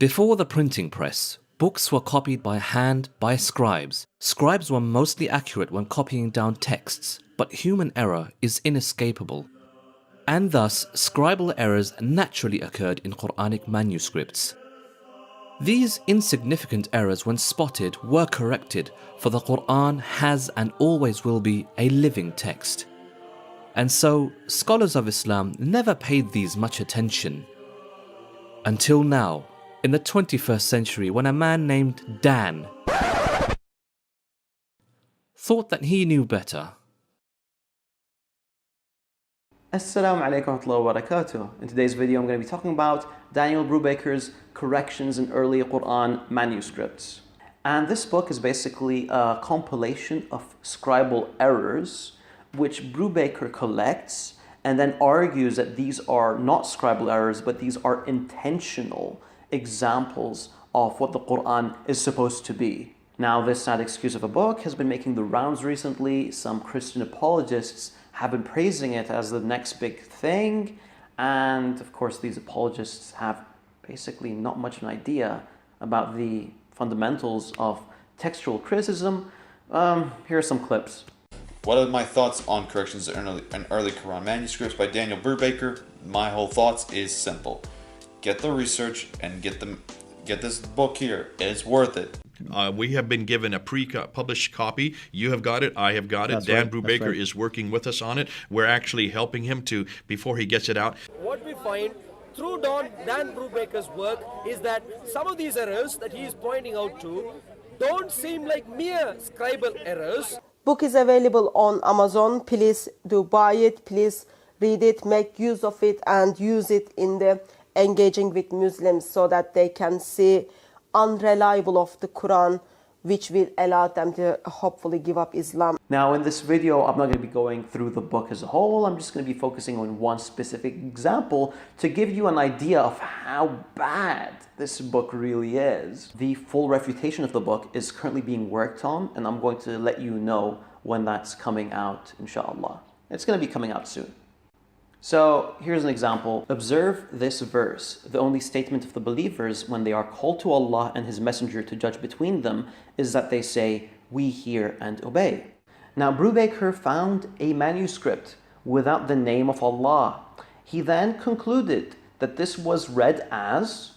Before the printing press, books were copied by hand by scribes. Scribes were mostly accurate when copying down texts, but human error is inescapable. And thus, scribal errors naturally occurred in Quranic manuscripts. These insignificant errors, when spotted, were corrected, for the Quran has and always will be a living text. And so, scholars of Islam never paid these much attention. Until now, in the 21st century, when a man named Dan thought that he knew better. Assalamu alaikum wa rahmatullahi wa barakatuh. In today's video, I'm going to be talking about Daniel Brubaker's corrections in early Quran manuscripts. And this book is basically a compilation of scribal errors which Brubaker collects and then argues that these are not scribal errors, but these are intentional examples of what the Quran is supposed to be. Now, this sad excuse of a book has been making the rounds recently. Some Christian apologists have been praising it as the next big thing. And of course, these apologists have basically not much of an idea about the fundamentals of textual criticism. Here are some clips. What are my thoughts on corrections in early Quran manuscripts by Daniel Brubaker? My whole thoughts is simple. Get the research and get this book here. It's worth it. We have been given a pre-published copy. You have got it. I have got it. That's Dan right. Brubaker is working with us on it. We're actually helping him to before he gets it out. What we find through Dan Brubaker's work is that some of these errors that he is pointing out to don't seem like mere scribal errors. Book is available on Amazon. Please do buy it. Please read it, make use of it, and use it in the engaging with Muslims so that they can see unreliable of the Quran, which will allow them to hopefully give up Islam. Now, in this video, I'm not going to be going through the book as a whole. I'm just going to be focusing on one specific example to give you an idea of how bad this book really is. The full refutation of the book is currently being worked on, and I'm going to let you know when that's coming out, inshallah. It's going to be coming out soon. So here's an example. Observe this verse. The only statement of the believers when they are called to Allah and His Messenger to judge between them is that they say, "We hear and obey." Now, Brubaker found a manuscript without the name of Allah. He then concluded that this was read as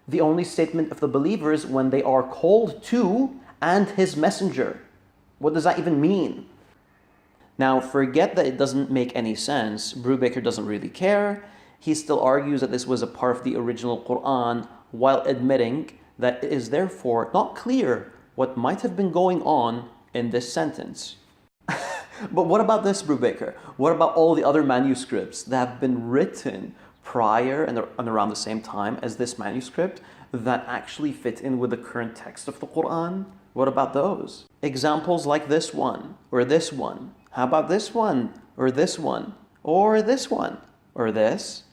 the only statement of the believers when they are called to and His Messenger. What does that even mean? Now, forget that it doesn't make any sense. Brubaker doesn't really care. He still argues that this was a part of the original Quran while admitting that it is therefore not clear what might have been going on in this sentence. But what about this, Brubaker? What about all the other manuscripts that have been written prior and around the same time as this manuscript that actually fit in with the current text of the Quran? What about those? Examples like this one, or this one. How about this one, or this one, or this one, or this,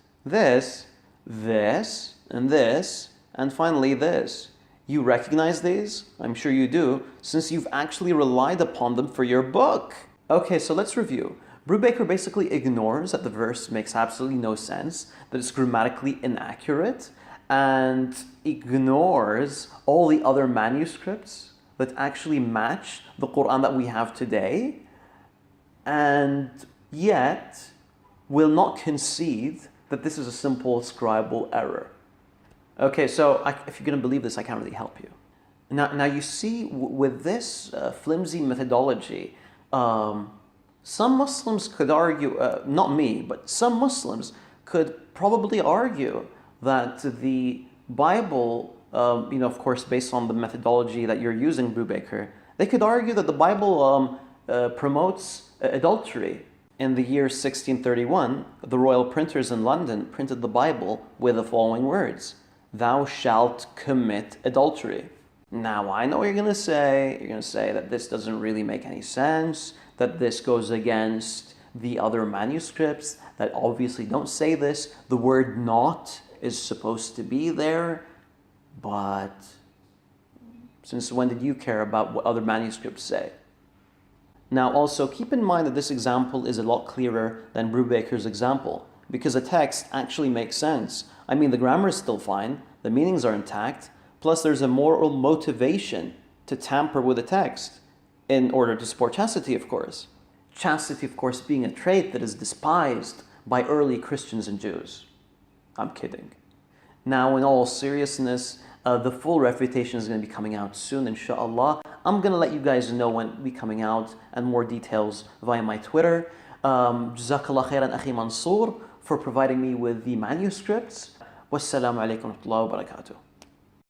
and finally this. You recognize these? I'm sure you do, since you've actually relied upon them for your book. Okay, so let's review. Brubaker basically ignores that the verse makes absolutely no sense, that it's grammatically inaccurate, and ignores all the other manuscripts that actually match the Quran that we have today, and yet will not concede that this is a simple scribal error. Okay, so if you're going to believe this, I can't really help you. Now you see, with this flimsy methodology, some Muslims could argue, not me, but some Muslims could probably argue that the Bible, of course, based on the methodology that you're using, Brubaker, they could argue that the Bible promotes adultery. In the year 1631, the royal printers in London printed the Bible with the following words: "Thou shalt commit adultery." Now, I know what you're going to say. You're going to say that this doesn't really make any sense, that this goes against the other manuscripts that obviously don't say this. The word "not" is supposed to be there, but since when did you care about what other manuscripts say? Now, also keep in mind that this example is a lot clearer than Brubaker's example, because the text actually makes sense. I mean, the grammar is still fine, the meanings are intact, plus there's a moral motivation to tamper with the text in order to support chastity, of course. Chastity, of course, being a trait that is despised by early Christians and Jews. I'm kidding. Now, in all seriousness, the full refutation is going to be coming out soon, inshallah. I'm going to let you guys know when it'll be coming out and more details via my Twitter. Jazakallah khairan Akhi Mansoor for providing me with the manuscripts. Wassalamu alaikum wa rahmatullahi wa barakatuh.